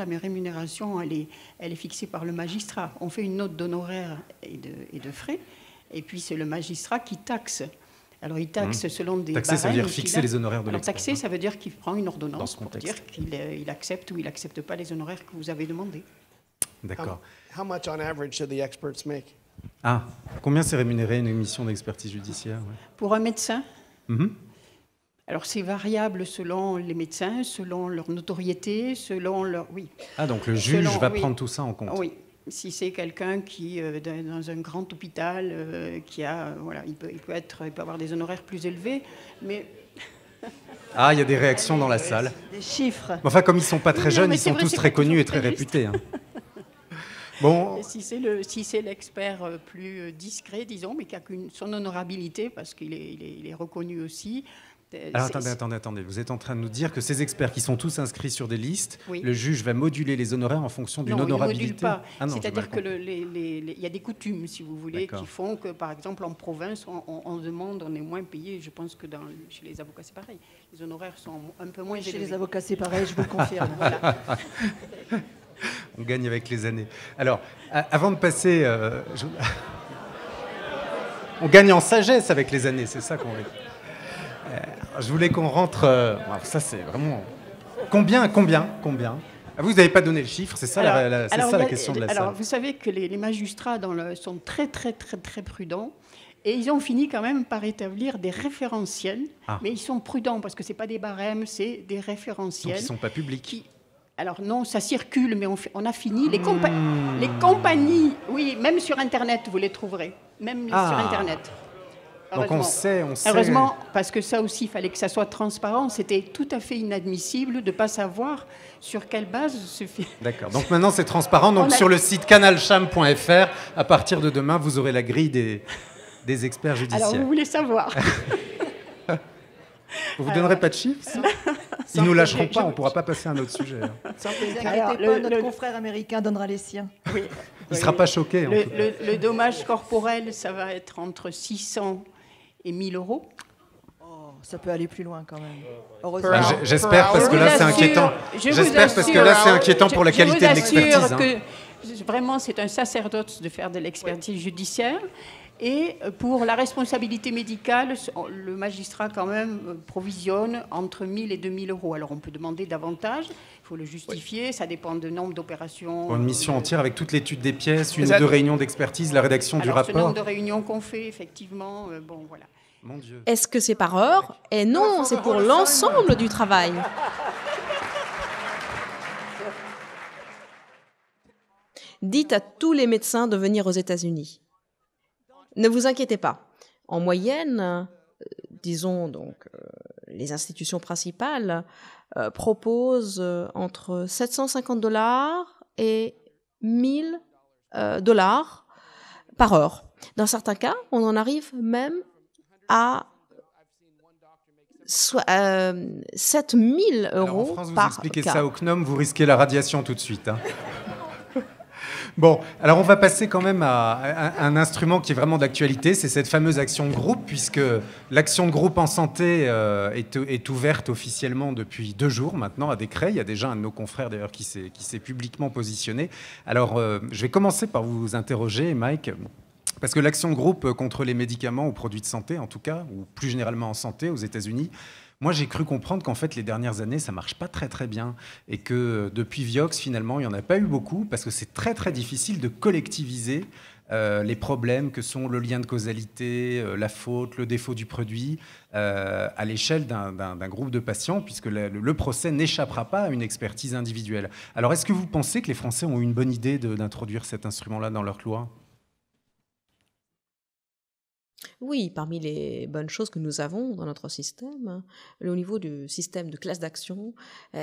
elle est fixée par le magistrat. On fait une note d'honoraires et de frais, et puis c'est le magistrat qui taxe. Alors il taxe selon des taxer, ça veut dire barèmes fixer les honoraires de l'expert. Taxer, ça veut dire qu'il prend une ordonnance pour contexte. dire qu'il accepte ou il n'accepte pas les honoraires que vous avez demandés. D'accord. How much on average should the experts make? Combien c'est rémunéré une émission d'expertise judiciaire? Pour un médecin, Mhm. alors c'est variable selon les médecins, selon leur notoriété, selon leur... Oui. Donc le juge va oui. prendre tout ça en compte. Oui. Si c'est quelqu'un qui, dans un grand hôpital, qui a, voilà, il peut avoir des honoraires plus élevés, mais... Il y a des réactions dans la salle. Des chiffres. Enfin, comme ils ne sont pas très Non, jeunes, mais ils c'est sont vrai, tous c'est très pas connus et toujours très très juste. réputés. Bon, Et si c'est l'expert plus discret, disons, mais qui a son honorabilité, parce qu'il est reconnu aussi... alors attendez. Vous êtes en train de nous dire que ces experts qui sont tous inscrits sur des listes, Oui. le juge va moduler les honoraires en fonction d'une Non, il ne honorabilité. module pas. Non, j'ai C'est-à-dire mal que compris. il y a des coutumes, si vous voulez, D'accord. qui font que, par exemple, en province, on est moins payé. Je pense que chez les avocats, c'est pareil. Les honoraires sont un peu moins Chez élevés. les avocats, c'est pareil, je vous le confirme. Voilà. On gagne avec les années. Alors, avant de passer... On gagne en sagesse avec les années, c'est ça qu'on veut. Je voulais qu'on rentre... alors ça, c'est vraiment... Combien vous n'avez pas donné le chiffre, c'est ça, la question de la salle. Alors, vous savez que les magistrats sont très prudents. Et ils ont fini quand même par établir des référentiels. Mais ils sont prudents parce que ce n'est pas des barèmes, c'est des référentiels. Donc ils ne sont pas publics. Alors non, ça circule, mais on a fini. Les compagnies, oui, même sur Internet, vous les trouverez. Même sur Internet. Donc on sait... Heureusement, parce que ça aussi, il fallait que ça soit transparent. C'était tout à fait inadmissible de ne pas savoir sur quelle base se fait. D'accord. Donc maintenant, c'est transparent. Donc sur le site canalcham.fr, à partir de demain, vous aurez la grille des experts judiciaires. Alors, vous voulez savoir? Vous ne donnerez pas de chiffres? Ils ne nous lâcheront pas, on ne pourra pas passer à un autre sujet. Sans vous inquiétez Alors, pas, notre confrère américain donnera les siens. Oui. Il ne sera pas choqué. En tout cas. Le dommage corporel, ça va être entre 600 et 1000 euros. Ça peut aller plus loin quand même. Heureusement. J'espère, parce que là, c'est inquiétant. J'espère, parce que là, c'est inquiétant pour la qualité de l'expertise. Vraiment, c'est un sacerdoce de faire de l'expertise judiciaire. Et pour la responsabilité médicale, le magistrat quand même provisionne entre 1000 et 2000 euros. Alors on peut demander davantage, il faut le justifier, ça dépend du nombre d'opérations. Pour une mission entière avec toute l'étude des pièces, une ou deux réunions d'expertise, la rédaction du rapport. Ce nombre de réunions qu'on fait, effectivement, bon voilà. Mon Dieu. Est-ce que c'est par heure? Et non, c'est pour l'ensemble du travail. Dites à tous les médecins de venir aux États-Unis. Ne vous inquiétez pas. En moyenne, disons donc, les institutions principales proposent entre $750 et $1000 par heure. Dans certains cas, on en arrive même à 7000 euros en France, par vous expliquez cas. ça au CNOM, vous risquez la radiation tout de suite. Hein. Bon, alors on va passer quand même à un instrument qui est vraiment d'actualité, c'est cette fameuse action de groupe, puisque l'action de groupe en santé est ouverte officiellement depuis 2 jours maintenant à décret. Il y a déjà un de nos confrères d'ailleurs qui s'est publiquement positionné. Alors je vais commencer par vous interroger, Mike, parce que l'action de groupe contre les médicaments ou produits de santé, en tout cas, ou plus généralement en santé aux États-Unis, moi, j'ai cru comprendre qu'en fait, les dernières années, ça marche pas très très bien et que depuis Vioxx, finalement, il n'y en a pas eu beaucoup parce que c'est très très difficile de collectiviser les problèmes que sont le lien de causalité, la faute, le défaut du produit, à l'échelle d'un groupe de patients, puisque le procès n'échappera pas à une expertise individuelle. Alors, est-ce que vous pensez que les Français ont eu une bonne idée d'introduire cet instrument-là dans leur loi ? Oui, parmi les bonnes choses que nous avons dans notre système, au niveau du système de classe d'action,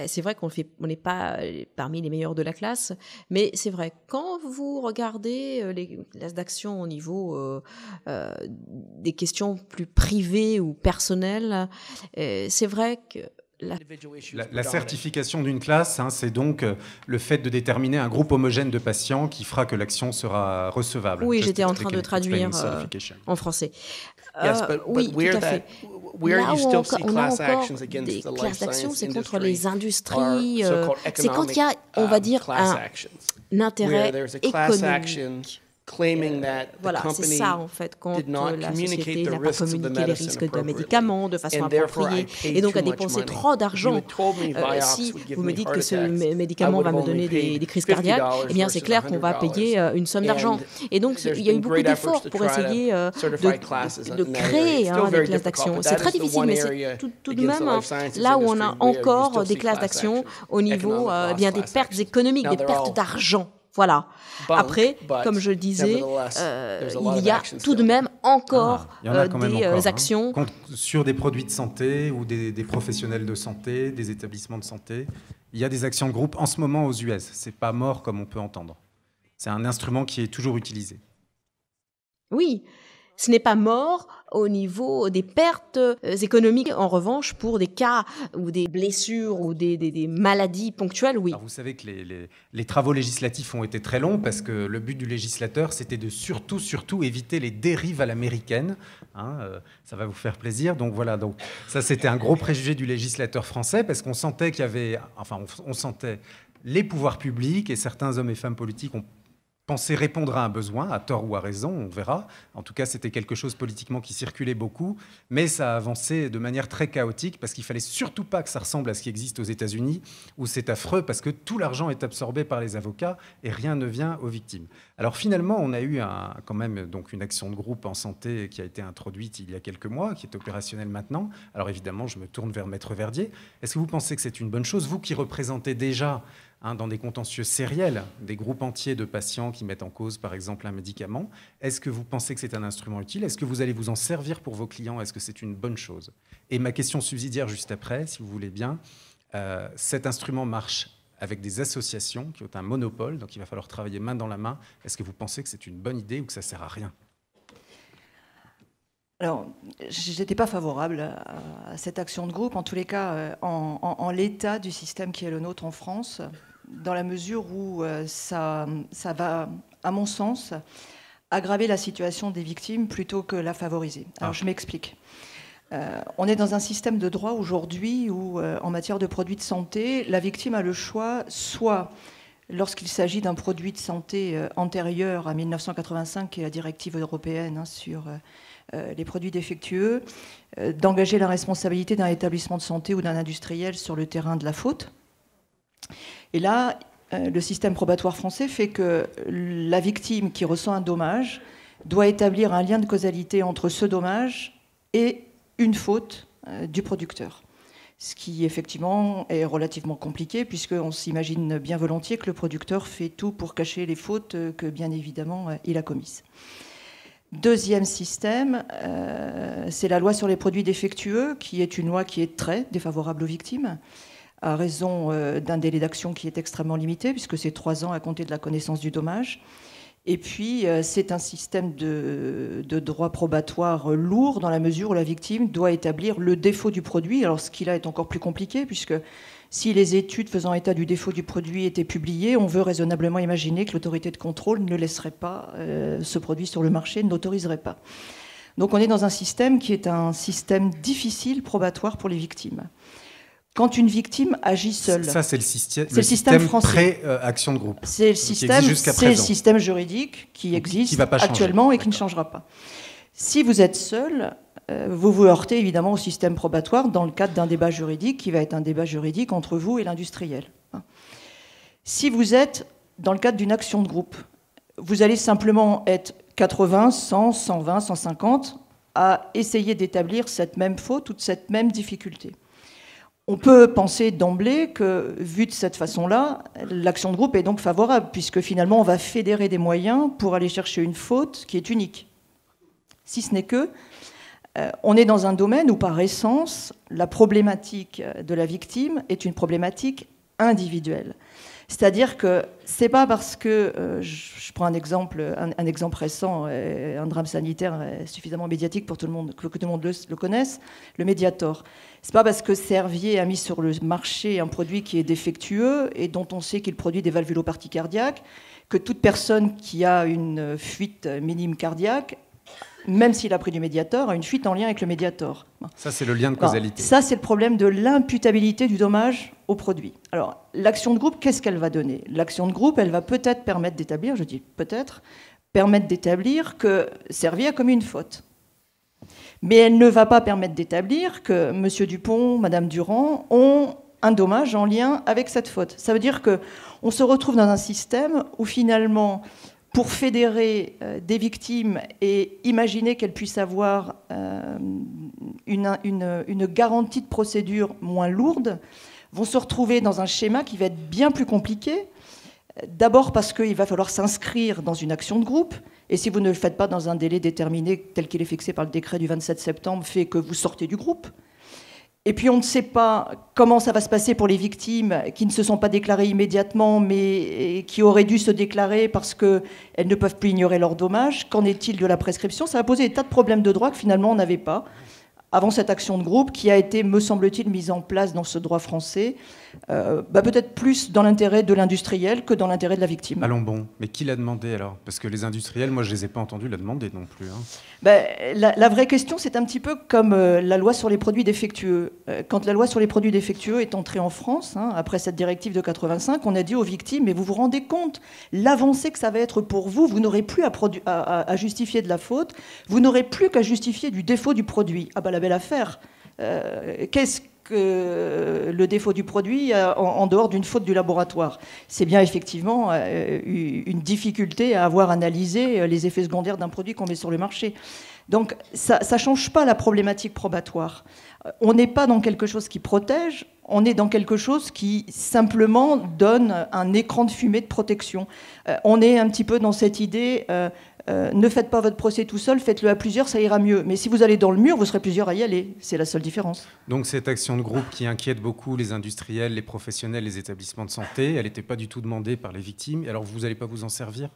c'est vrai qu'on n'est pas parmi les meilleurs de la classe, mais c'est vrai, quand vous regardez les classes d'action au niveau des questions plus privées ou personnelles, c'est vrai que la certification d'une classe, hein, c'est donc le fait de déterminer un groupe homogène de patients qui fera que l'action sera recevable. Oui, j'étais en train de traduire en français. Oui, tout à fait. Là où on a encore des classes d'action, c'est contre les industries, c'est quand il y a, on va dire, un intérêt économique. Voilà, c'est ça en fait, quand la société n'a pas communiqué les risques de médicaments de façon appropriée et donc a dépensé trop d'argent. Si vous me dites que ce médicament va me donner des crises cardiaques, eh bien c'est clair qu'on va payer une somme d'argent. Et donc il y a eu beaucoup d'efforts pour essayer de créer des classes d'action. C'est très difficile, mais c'est tout de même là où on a encore des classes d'action au niveau bien des pertes économiques, des pertes d'argent. Voilà. Après, comme je le disais, il y a tout de même encore des actions. Sur des produits de santé ou des professionnels de santé, des établissements de santé, il y a des actions de groupe en ce moment aux US. Ce n'est pas mort comme on peut entendre. C'est un instrument qui est toujours utilisé. Oui. Ce n'est pas mort au niveau des pertes économiques. En revanche, pour des cas ou des blessures ou des maladies ponctuelles, oui. Alors vous savez que les travaux législatifs ont été très longs parce que le but du législateur, c'était de surtout éviter les dérives à l'américaine. Ça va vous faire plaisir. Donc voilà, donc ça c'était un gros préjugé du législateur français parce qu'on sentait qu'il y avait, on sentait les pouvoirs publics et certains hommes et femmes politiques ont penser répondre à un besoin, à tort ou à raison, on verra. En tout cas, c'était quelque chose politiquement qui circulait beaucoup, mais ça a avancé de manière très chaotique parce qu'il fallait surtout pas que ça ressemble à ce qui existe aux États-Unis, où c'est affreux parce que tout l'argent est absorbé par les avocats et rien ne vient aux victimes. Alors finalement, on a eu quand même donc une action de groupe en santé qui a été introduite il y a quelques mois, qui est opérationnelle maintenant. Alors évidemment, je me tourne vers Maître Verdier. Est-ce que vous pensez que c'est une bonne chose, vous qui représentez déjà dans des contentieux sériels, des groupes entiers de patients qui mettent en cause, par exemple, un médicament. Est-ce que vous pensez que c'est un instrument utile? Est-ce que vous allez vous en servir pour vos clients? Est-ce que c'est une bonne chose? Et ma question subsidiaire juste après, si vous voulez bien, cet instrument marche avec des associations qui ont un monopole, donc il va falloir travailler main dans la main. Est-ce que vous pensez que c'est une bonne idée ou que ça ne sert à rien? Alors, je n'étais pas favorable à cette action de groupe, en tous les cas, en l'état du système qui est le nôtre en France, dans la mesure où ça va, à mon sens, aggraver la situation des victimes plutôt que la favoriser. Alors, je m'explique. On est dans un système de droit aujourd'hui où, en matière de produits de santé, la victime a le choix, soit lorsqu'il s'agit d'un produit de santé antérieur à 1985, qui est la directive européenne sur les produits défectueux, d'engager la responsabilité d'un établissement de santé ou d'un industriel sur le terrain de la faute. Et là, le système probatoire français fait que la victime qui ressent un dommage doit établir un lien de causalité entre ce dommage et une faute du producteur. Ce qui, effectivement, est relativement compliqué, puisqu'on s'imagine bien volontiers que le producteur fait tout pour cacher les fautes que, bien évidemment, il a commises. Deuxième système, c'est la loi sur les produits défectueux, qui est une loi qui est très défavorable aux victimes, à raison d'un délai d'action qui est extrêmement limité, puisque c'est 3 ans à compter de la connaissance du dommage. Et puis, c'est un système de droit probatoire lourd, dans la mesure où la victime doit établir le défaut du produit. Alors, ce qui là est encore plus compliqué, puisque si les études faisant état du défaut du produit étaient publiées, on veut raisonnablement imaginer que l'autorité de contrôle ne laisserait pas ce produit sur le marché, ne l'autoriserait pas. Donc on est dans un système qui est un système difficile, probatoire pour les victimes. Quand une victime agit seule... Ça, c'est le système français. Pré-action de groupe. C'est le système juridique qui existe actuellement et qui ne changera pas. Si vous êtes seul, vous vous heurtez évidemment au système probatoire dans le cadre d'un débat juridique qui va être un débat juridique entre vous et l'industriel. Si vous êtes dans le cadre d'une action de groupe, vous allez simplement être 80, 100, 120, 150 à essayer d'établir cette même faute ou cette même difficulté. On peut penser d'emblée que, vu de cette façon-là, l'action de groupe est donc favorable, puisque finalement on va fédérer des moyens pour aller chercher une faute qui est unique. Si ce n'est que, on est dans un domaine où par essence, la problématique de la victime est une problématique individuelle. C'est-à-dire que c'est pas parce que, je prends un exemple récent, un drame sanitaire suffisamment médiatique pour que tout le monde le connaisse, le Mediator. C'est pas parce que Servier a mis sur le marché un produit qui est défectueux et dont on sait qu'il produit des valvulopathie cardiaque que toute personne qui a une fuite minime cardiaque, même s'il a pris du Mediator, a une fuite en lien avec le Mediator. Ça, c'est le lien de causalité. Ça, c'est le problème de l'imputabilité du dommage au produit. Alors, l'action de groupe, qu'est-ce qu'elle va donner? L'action de groupe, elle va peut-être permettre d'établir, je dis peut-être, permettre d'établir que Servier a commis une faute. Mais elle ne va pas permettre d'établir que M. Dupont, Mme Durand ont un dommage en lien avec cette faute. Ça veut dire qu'on se retrouve dans un système où finalement, pour fédérer des victimes et imaginer qu'elles puissent avoir une garantie de procédure moins lourde, vont se retrouver dans un schéma qui va être bien plus compliqué. D'abord parce qu'il va falloir s'inscrire dans une action de groupe, et si vous ne le faites pas dans un délai déterminé tel qu'il est fixé par le décret du 27 septembre, fait que vous sortez du groupe. Et puis on ne sait pas comment ça va se passer pour les victimes qui ne se sont pas déclarées immédiatement, mais qui auraient dû se déclarer parce qu'elles ne peuvent plus ignorer leurs dommages. Qu'en est-il de la prescription? Ça va poser des tas de problèmes de droit que finalement on n'avait pas avant cette action de groupe qui a été, me semble-t-il, mise en place dans ce droit français, peut-être plus dans l'intérêt de l'industriel que dans l'intérêt de la victime. Allons bon, mais qui l'a demandé alors? Parce que les industriels, moi je ne les ai pas entendus la demander non plus. La vraie question, c'est un petit peu comme la loi sur les produits défectueux. Quand la loi sur les produits défectueux est entrée en France, après cette directive de 85, on a dit aux victimes, mais vous vous rendez compte, l'avancée que ça va être pour vous, vous n'aurez plus à justifier de la faute, vous n'aurez plus qu'à justifier du défaut du produit. Ah bah la belle affaire. Qu'est-ce que le défaut du produit en dehors d'une faute du laboratoire? C'est bien effectivement une difficulté à avoir analysé les effets secondaires d'un produit qu'on met sur le marché. Donc ça ne change pas la problématique probatoire. On n'est pas dans quelque chose qui protège, on est dans quelque chose qui simplement donne un écran de fumée de protection. On est un petit peu dans cette idée... ne faites pas votre procès tout seul, faites-le à plusieurs, ça ira mieux. Mais si vous allez dans le mur, vous serez plusieurs à y aller. C'est la seule différence. Donc cette action de groupe qui inquiète beaucoup les industriels, les professionnels, les établissements de santé, elle n'était pas du tout demandée par les victimes. Alors vous n'allez pas vous en servir?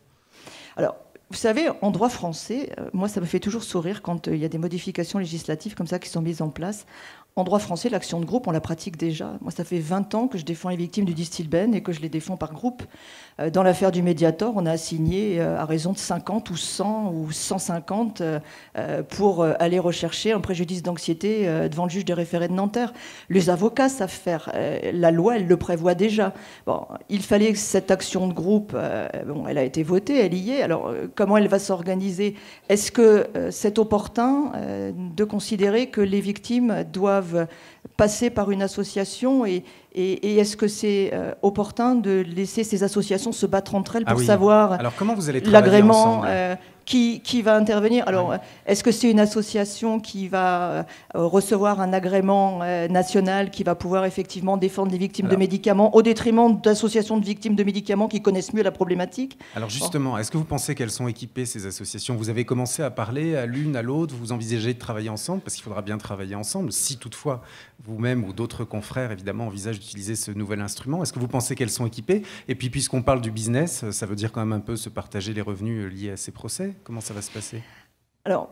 Alors, vous savez, en droit français, moi ça me fait toujours sourire quand il y a des modifications législatives comme ça qui sont mises en place. En droit français, l'action de groupe, on la pratique déjà. Moi, ça fait 20 ans que je défends les victimes du Distilbène et que je les défends par groupe. Dans l'affaire du Mediator, on a assigné à raison de 50 ou 100 ou 150 pour aller rechercher un préjudice d'anxiété devant le juge des référés de Nanterre. Les avocats savent faire. La loi, elle le prévoit déjà. Bon, il fallait que cette action de groupe, elle a été votée, elle y est. Alors, comment elle va s'organiser? Est-ce que c'est opportun de considérer que les victimes doivent passer par une association et est-ce que c'est opportun de laisser ces associations se battre entre elles pour savoir l'agrément qui va intervenir? Alors, est-ce que c'est une association qui va recevoir un agrément national qui va pouvoir effectivement défendre les victimes de médicaments au détriment d'associations de victimes de médicaments qui connaissent mieux la problématique? Alors justement, est-ce que vous pensez qu'elles sont équipées, ces associations? Vous avez commencé à parler à l'une, à l'autre, vous envisagez de travailler ensemble, parce qu'il faudra bien travailler ensemble, si toutefois vous-même ou d'autres confrères, évidemment, envisagent d'utiliser ce nouvel instrument. Est-ce que vous pensez qu'elles sont équipées? Et puis, puisqu'on parle du business, ça veut dire quand même un peu se partager les revenus liés à ces procès. Comment ça va se passer? Alors,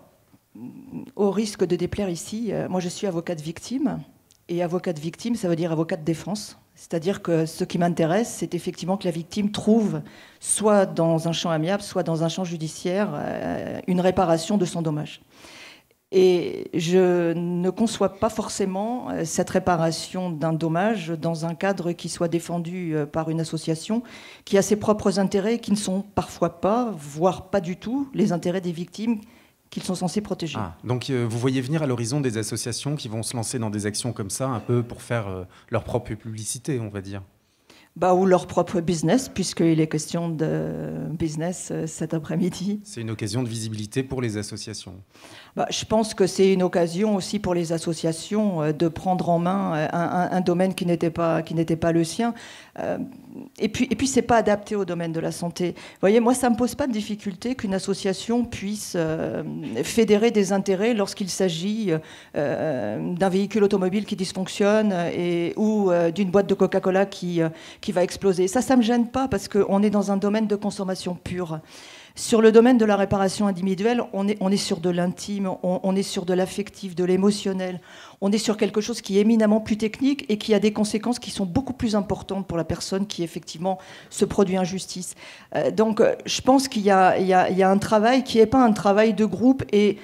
au risque de déplaire ici, moi je suis avocate victime, et avocate victime, ça veut dire avocate défense. C'est-à-dire que ce qui m'intéresse, c'est effectivement que la victime trouve, soit dans un champ amiable, soit dans un champ judiciaire, une réparation de son dommage. Et je ne conçois pas forcément cette réparation d'un dommage dans un cadre qui soit défendu par une association qui a ses propres intérêts qui ne sont parfois pas, voire pas du tout, les intérêts des victimes qu'ils sont censés protéger. Donc vous voyez venir à l'horizon des associations qui vont se lancer dans des actions comme ça, un peu pour faire leur propre publicité, on va dire? Ou leur propre business, puisqu'il est question de business cet après-midi. C'est une occasion de visibilité pour les associations. Je pense que c'est une occasion aussi pour les associations de prendre en main un domaine qui n'était pas le sien. Et puis c'est pas adapté au domaine de la santé. Vous voyez, moi, ça me pose pas de difficulté qu'une association puisse fédérer des intérêts lorsqu'il s'agit d'un véhicule automobile qui dysfonctionne ou d'une boîte de Coca-Cola qui va exploser. Ça me gêne pas parce qu'on est dans un domaine de consommation pure. Sur le domaine de la réparation individuelle, on est sur de l'intime, on est sur de l'affectif, de l'émotionnel. On est sur quelque chose qui est éminemment plus technique et qui a des conséquences qui sont beaucoup plus importantes pour la personne qui, effectivement, se produit injustice. Donc, je pense qu'il y a un travail qui n'est pas un travail de groupe et...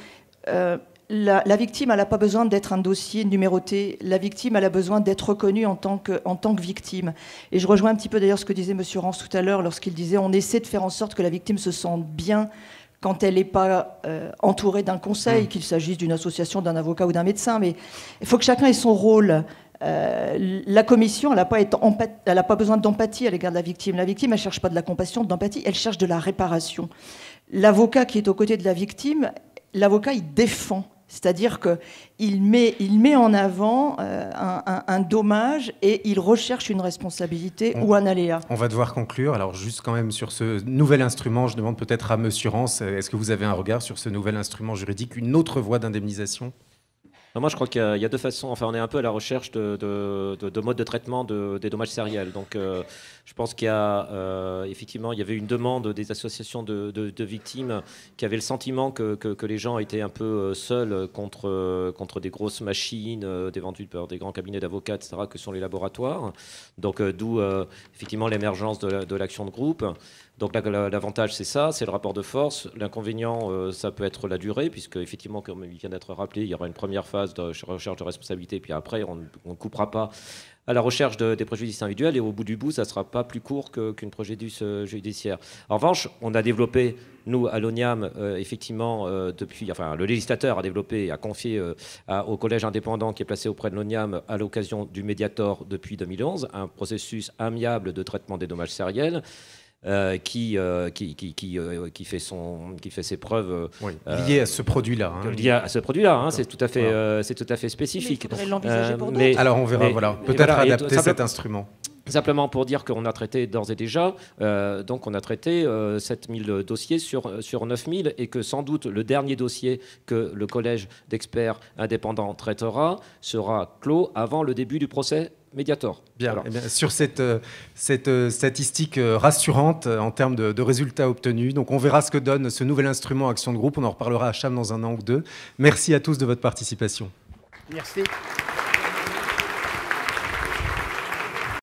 La victime, elle n'a pas besoin d'être un dossier numéroté. La victime, elle a besoin d'être reconnue en tant que victime. Et je rejoins un petit peu d'ailleurs ce que disait M. Rance tout à l'heure lorsqu'il disait on essaie de faire en sorte que la victime se sente bien quand elle n'est pas entourée d'un conseil, qu'il s'agisse d'une association, d'un avocat ou d'un médecin. Mais il faut que chacun ait son rôle. La commission, elle n'a pas besoin d'empathie à l'égard de la victime. La victime, elle ne cherche pas de la compassion, de l'empathie, elle cherche de la réparation. L'avocat qui est aux côtés de la victime, l'avocat, il défend. C'est-à-dire qu'il met en avant un dommage et il recherche une responsabilité ou un aléa. On va devoir conclure. Alors juste quand même sur ce nouvel instrument, je demande peut-être à Monsieur Rance, est-ce que vous avez un regard sur ce nouvel instrument juridique, une autre voie d'indemnisation ? Moi, je crois qu'il y a deux façons. Enfin, on est un peu à la recherche de modes de traitement des dommages sériels. Donc, je pense qu'il y a effectivement, il y avait une demande des associations de victimes qui avaient le sentiment que les gens étaient un peu seuls contre des grosses machines dévendues par des grands cabinets d'avocats, etc., que sont les laboratoires. Donc, d'où effectivement l'émergence de l'action de groupe. Donc l'avantage, c'est ça, c'est le rapport de force. L'inconvénient, ça peut être la durée, puisque effectivement, comme il vient d'être rappelé, il y aura une première phase de recherche de responsabilité, puis après, on ne coupera pas à la recherche des préjudices individuels, et au bout du bout, ça ne sera pas plus court qu'une préjudice judiciaire. En revanche, on a développé, nous, à l'ONIAM, effectivement, le législateur a développé et a confié au collège indépendant qui est placé auprès de l'ONIAM, à l'occasion du Mediator depuis 2011, un processus amiable de traitement des dommages sériels, qui fait ses preuves liées à ce produit-là. Liées à ce produit-là, c'est tout à fait spécifique. Mais il faudrait l'envisager pour d'autres. Alors on verra, peut-être adapter cet instrument. Simplement pour dire qu'on a traité d'ores et déjà, donc on a traité 7000 dossiers sur 9000 et que sans doute le dernier dossier que le collège d'experts indépendants traitera sera clos avant le début du procès Mediator. Bien, eh bien, sur cette statistique rassurante en termes de résultats obtenus. Donc on verra ce que donne ce nouvel instrument Action de groupe. On en reparlera à Cham dans un an ou deux. Merci à tous de votre participation. Merci.